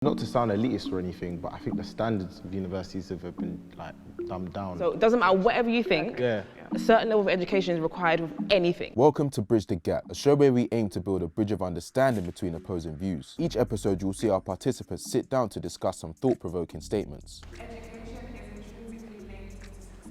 Not to sound elitist or anything, but I think the standards of universities have been like dumbed down. So it doesn't matter whatever you think, a certain level of education is required with anything. Welcome to Bridge the Gap, a show where we aim to build a bridge of understanding between opposing views. Each episode you'll see our participants sit down to discuss some thought-provoking statements.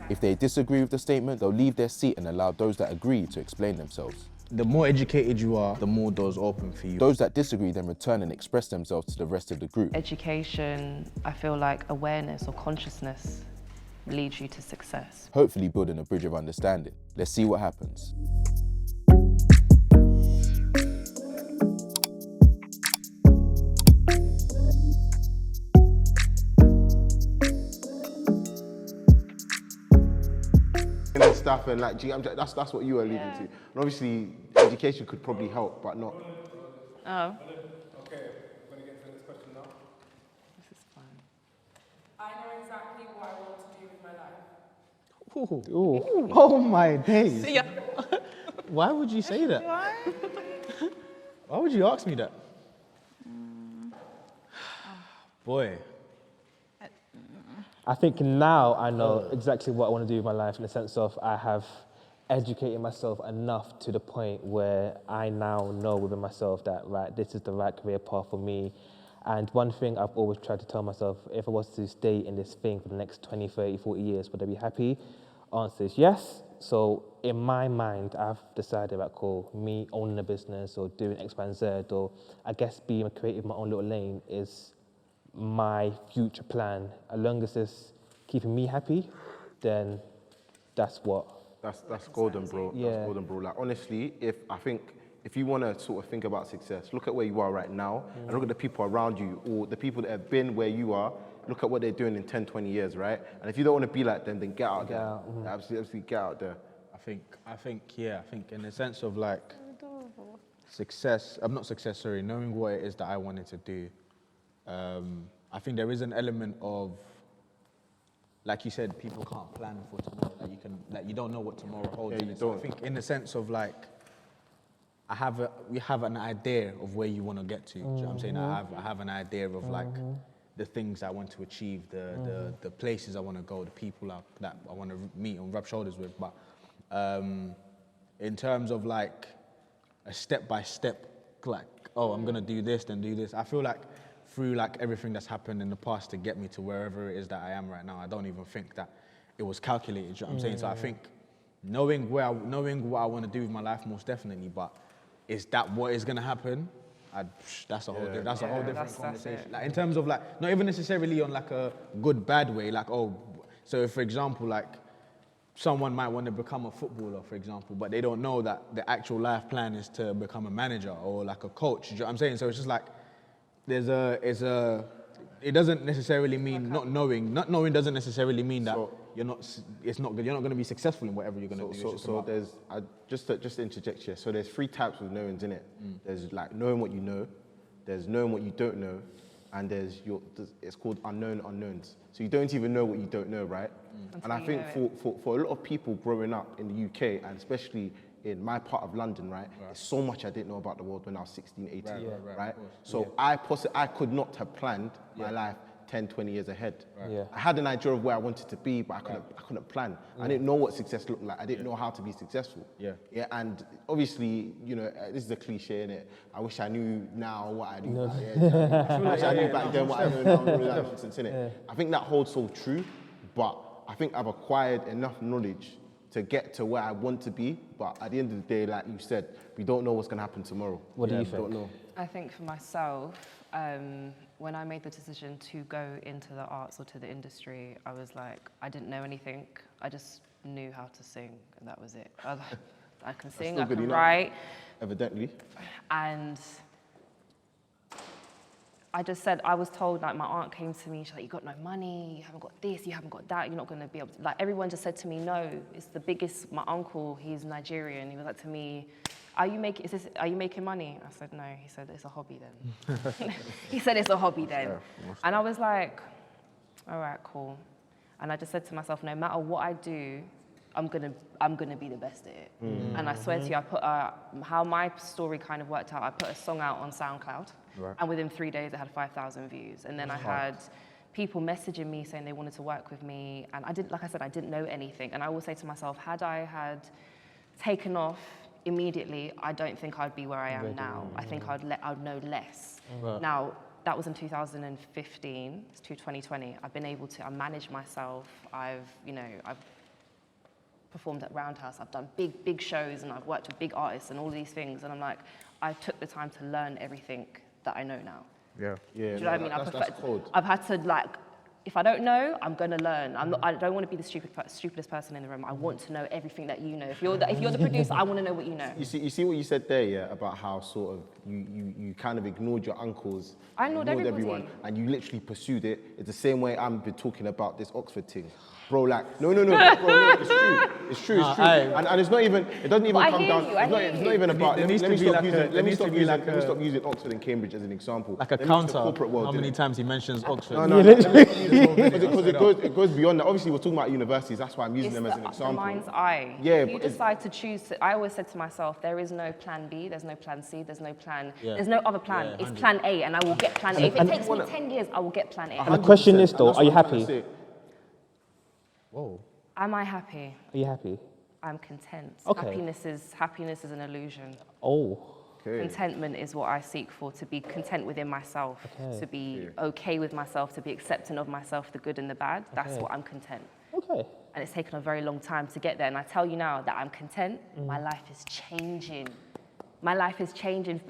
If they disagree with the statement, they'll leave their seat and allow those that agree to explain themselves. The more educated you are, the more doors open for you. Those that disagree then return and express themselves to the rest of the group. Education, I feel like awareness or consciousness leads you to success. Hopefully building a bridge of understanding. Let's see what happens. And stuff and like, that's what you were alluding to. And obviously, education could probably help, but not. Oh. Okay, I'm going to get into this question now. This is fun. I know exactly what I want to do with my life. Ooh. Oh my days. See ya. Why would you say that? Why would you ask me that? Boy. I think now I know exactly what I want to do with my life in the sense of I have educated myself enough to the point where I now know within myself that, right, this is the right career path for me. And one thing I've always tried to tell myself, if I was to stay in this thing for the next 20, 30, 40 years, would I be happy? Answer is yes. So in my mind, I've decided that cool, me owning a business or doing X, Y, and Z, or I guess being a creative in my own little lane is my future plan. As long as it's keeping me happy, then that's what. That's golden, bro. Yeah. That's golden, bro. Like honestly, if you want to sort of think about success, look at where you are right now, and look at the people around you, or the people that have been where you are. Look at what they're doing in 10, 20 years, right? And if you don't want to be like them, then get out there. Absolutely get out there. I think in the sense of like success, knowing what it is that I wanted to do. I think there is an element of, like you said, people can't plan for tomorrow. You don't know what tomorrow holds. Yeah, you So I don't. think in the sense of like, we have an idea of where you want to get to. Do you know what I'm saying? I have an idea of like the things I want to achieve, the places I want to go, the people that I want to meet and rub shoulders with. But in terms of like a step-by-step, like, oh, I'm gonna do this, then do this. I feel like through like everything that's happened in the past to get me to wherever it is that I am right now, I don't even think that it was calculated. Do you know what I'm saying? So I think knowing what I want to do with my life, most definitely. But is that what is gonna happen? That's a whole different conversation. Like in terms of like not even necessarily on like a good bad way. Like so for example, like someone might want to become a footballer, for example, but they don't know that the actual life plan is to become a manager or like a coach. Do you know what I'm saying? So it's just like it doesn't necessarily mean not knowing. Not knowing doesn't necessarily mean that you're not going to be successful in whatever you're going to do. So there's just to interject here. So there's three types of knowings in it. There's like knowing what you know, there's knowing what you don't know, and it's called unknown unknowns. So you don't even know what you don't know, right? And I think for a lot of people growing up in the UK, and especially in my part of London, right? There's so much I didn't know about the world when I was 16, 18, right? So I could not have planned my life 10, 20 years ahead. I had an idea of where I wanted to be, but I couldn't plan. I didn't know what success looked like. I didn't know how to be successful. And obviously, you know, this is a cliche, innit? I wish I knew now what I knew. I wish I knew back then what I know now. All that nonsense, innit? I think that holds so true, but I think I've acquired enough knowledge to get to where I want to be, but at the end of the day, like you said, we don't know what's going to happen tomorrow. What do you think? Don't know. I think for myself, when I made the decision to go into the arts or to the industry, I was like, I didn't know anything. I just knew how to sing, and that was it. I can sing, I can write. Evidently. And I just said, I was told, like my aunt came to me, she's like, you got no money, you haven't got this, you haven't got that, you're not gonna be able to, like everyone just said to me, no, it's the biggest, my uncle, he's Nigerian, he was like to me, are you making money? I said, no, he said, it's a hobby then. He said, it's a hobby then. And I was like, all right, cool. And I just said to myself, no matter what I do, I'm gonna be the best at it. And I swear to you, I put how my story kind of worked out. I put a song out on SoundCloud, And within 3 days, it had 5,000 views. And then I had people messaging me saying they wanted to work with me. And I didn't, like I said, I didn't know anything. And I always say to myself, had I had taken off immediately, I don't think I'd be where I am now. I think I'd know less. Now, that was in 2015 to 2020. I've been able to, I manage myself. I've performed at Roundhouse. I've done big shows, and I've worked with big artists and all these things. And I'm like, I took the time to learn everything that I know now. Yeah. Do you know what I mean? That's cold. I've had to, like, if I don't know, I'm gonna learn. I don't want to be the stupidest person in the room. I want to know everything that you know. If you're the producer, I want to know what you know. You see what you said there, yeah, about how sort of you kind of ignored your uncles. I ignored everyone, everybody. and you literally pursued it. It's the same way I'm been talking about this Oxford thing. Bro, like, no, bro, no, it's true. It's true. And it's not even, it doesn't even come down, it's not even about, let me stop using Oxford and Cambridge as an example. Like a Let me use the counter, corporate world, how many innit? times he mentions Oxford. No, because it goes beyond that. Obviously, we're talking about universities. That's why I'm using them as an The example. mind's eye. Yeah, if you but decide to choose, I always said to myself, there is no plan B, there's no plan C, there's no plan, Yeah. there's no other plan. Yeah, It's 100. plan A, and I will get plan A. If it takes me 10 years, I will get plan A. And the question is, though, are you happy? Whoa. Am I happy? Are you happy? I'm content. Okay. Happiness is an illusion. Oh. Okay. Contentment is what I seek for, to be content within myself, to be okay with myself, to be accepting of myself, the good and the bad. That's what I'm content. Okay. And it's taken a very long time to get there. And I tell you now that I'm content, my life is changing. My life is changing.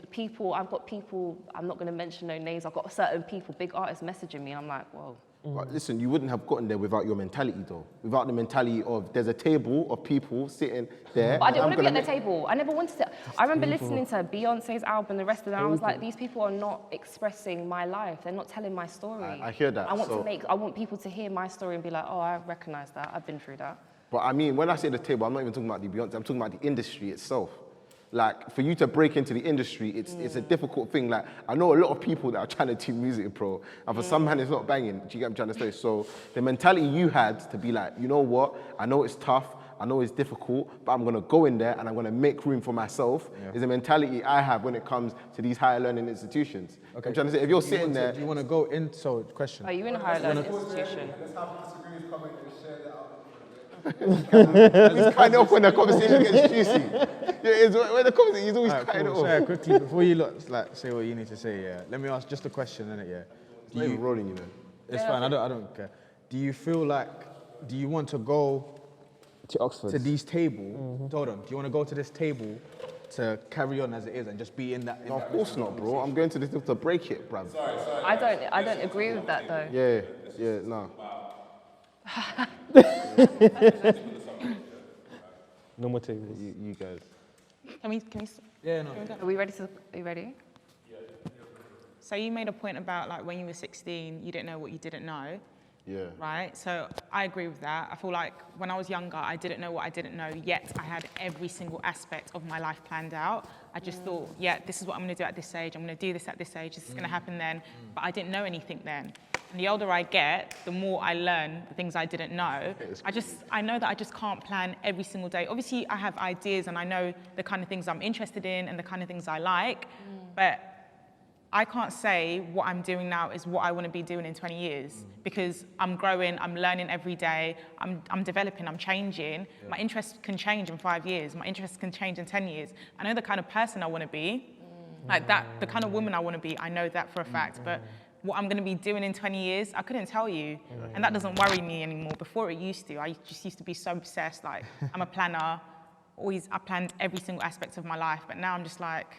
I've got people, I'm not gonna mention no names, I've got certain people, big artists messaging me, and I'm like, whoa. But listen, you wouldn't have gotten there without your mentality, though. Without the mentality of there's a table of people sitting there. But I didn't want to be at the make- table. I never wanted to. I remember listening to Beyonce's album, the rest of them. I was like, these people are not expressing my life. They're not telling my story. I hear that, I so- want people to hear my story and be like, oh, I recognize that. I've been through that. But I mean, when I say the table, I'm not even talking about the Beyonce, I'm talking about the industry itself. Like, for you to break into the industry, it's a difficult thing. Like, I know a lot of people that are trying to do music, bro, and for some man, it's not banging. Do you get what I'm trying to say? So the mentality you had to be like, you know what? I know it's tough, I know it's difficult, but I'm gonna go in there and I'm gonna make room for myself, is a mentality I have when it comes to these higher learning institutions. Okay. I'm trying to say, if you're sitting there... Do you want to go in? So, question. Are you in a higher learning institution? He's kind of off when the conversation gets juicy. When the conversation, he's always kind of off. So, quickly, before you say what you need to say, yeah, let me ask just a question, innit, yeah? It's not even rolling, you know. It's fine, I don't care. Do you feel like, do you want to go To Oxford. to these tables? Hold on, do you want to go to this table to carry on as it is and just be in that? No, of course not, bro. I'm going to this to break it, bruv. I don't agree with that though. Yeah, no. No more tables. You guys. Can we Yeah, no. Are you ready? So you made a point about like when you were 16, you didn't know what you didn't know, Yeah. right? So I agree with that. I feel like when I was younger, I didn't know what I didn't know, yet I had every single aspect of my life planned out. I just thought, yeah, this is what I'm gonna do at this age. I'm gonna do this at this age. This is gonna happen then. But I didn't know anything then. And the older I get, the more I learn the things I didn't know. I know that I just can't plan every single day. Obviously, I have ideas and I know the kind of things I'm interested in and the kind of things I like, but I can't say what I'm doing now is what I want to be doing in 20 years because I'm growing, I'm learning every day, I'm developing, I'm changing. My interests can change in 5 years. My interests can change in 10 years. I know the kind of person I want to be, like that, the kind of woman I want to be, I know that for a fact. But what I'm going to be doing in 20 years, I couldn't tell you. And that doesn't worry me anymore. Before it used to. I just used to be so obsessed. Like, I'm a planner. I planned every single aspect of my life. But now I'm just like,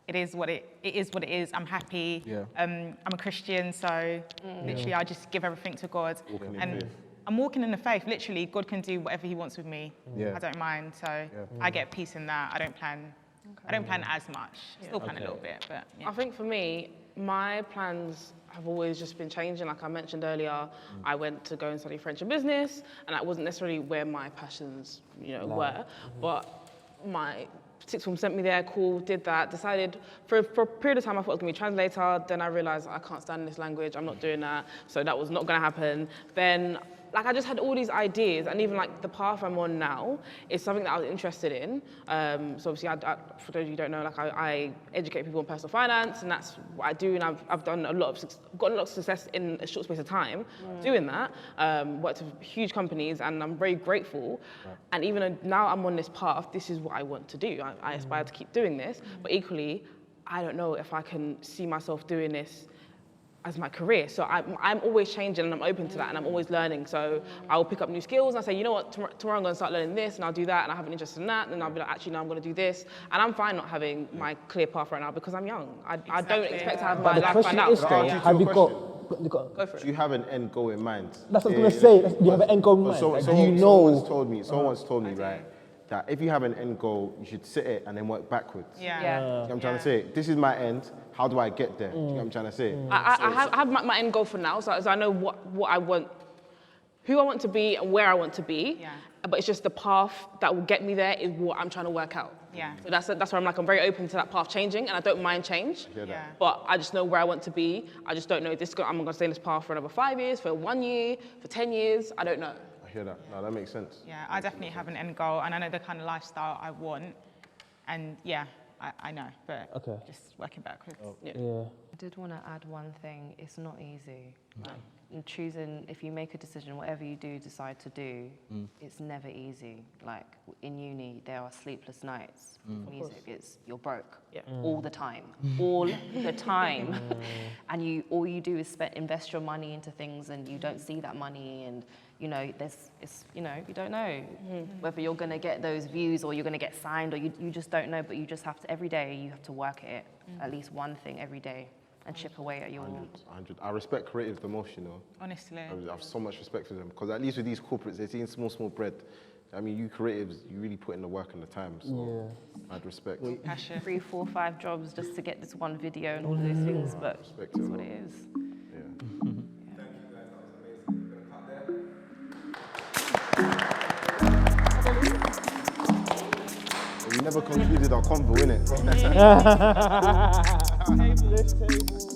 it is what it is. I'm happy. Yeah. I'm a Christian, so literally I just give everything to God. And I'm walking in the faith. Literally, God can do whatever He wants with me. Yeah. I don't mind. So I get peace in that. I don't plan as much. Still plan a little bit, but yeah. I think for me, my plans have always just been changing. Like I mentioned earlier, I went to go and study French and business, and that wasn't necessarily where my passions, were. But my sixth form sent me there, cool, did that, decided for a period of time I thought I was gonna be a translator, then I realized I can't stand this language, I'm not doing that, so that was not gonna happen. Then like I just had all these ideas, and even like the path I'm on now is something that I was interested in. So obviously, for those of you who don't know, like I educate people on personal finance, and that's what I do. And I've done gotten a lot of success in a short space of time doing that. Worked with huge companies, and I'm very grateful. Right. And even though now I'm on this path, this is what I want to do. I aspire to keep doing this, but equally, I don't know if I can see myself doing this as my career. So I'm always changing, and I'm open to that, and I'm always learning. So I will pick up new skills, and I say, you know what, tomorrow I'm going to start learning this, and I'll do that, and I have an interest in that, and I'll be like, actually, now I'm going to do this. And I'm fine not having my clear path right now because I'm young. I don't expect to have my life planned out. Have you got? Go for it. Do you have an end goal in mind? That's what I was going to say. Do you have an end goal in mind? So, Like, someone, do you someone know? once told me, right, that if you have an end goal, you should set it and then work backwards. Yeah. You know what I'm trying to say? This is my end. How do I get there? Do you know what I'm trying to say? I have my end goal for now, so I know what I want, who I want to be and where I want to be. Yeah. But it's just the path that will get me there is what I'm trying to work out. Yeah. So that's where I'm very open to that path changing, and I don't mind change. Yeah. But I just know where I want to be. I just don't know I'm going to stay in this path for another 5 years, for 1 year, for 10 years. I don't know. I hear that. No, that makes sense. Yeah, I definitely have an end goal, and I know the kind of lifestyle I want, and yeah, I know, but just working backwards. Yeah. I did want to add one thing. It's not easy. Like, in choosing, if you make a decision, whatever you decide to do, it's never easy. Like in uni, there are sleepless nights. Music is, you're broke all the time, all the time. And all you do is invest your money into things, and you don't see that money, and you know, you don't know whether you're going to get those views or you're going to get signed, or you just don't know, but you just have to, every day, you have to work at it, at least one thing every day, and chip away at your... 100. I respect creatives the most, you know. Honestly. I have so much respect for them, because at least with these corporates, they're seeing small bread. I mean, you creatives, you really put in the work and the time, so I'd respect. Passion. 3, 4, 5 jobs just to get this one video and all of those things, but Respect that's it. what it is. Yeah. We never concluded our convo, innit? Table.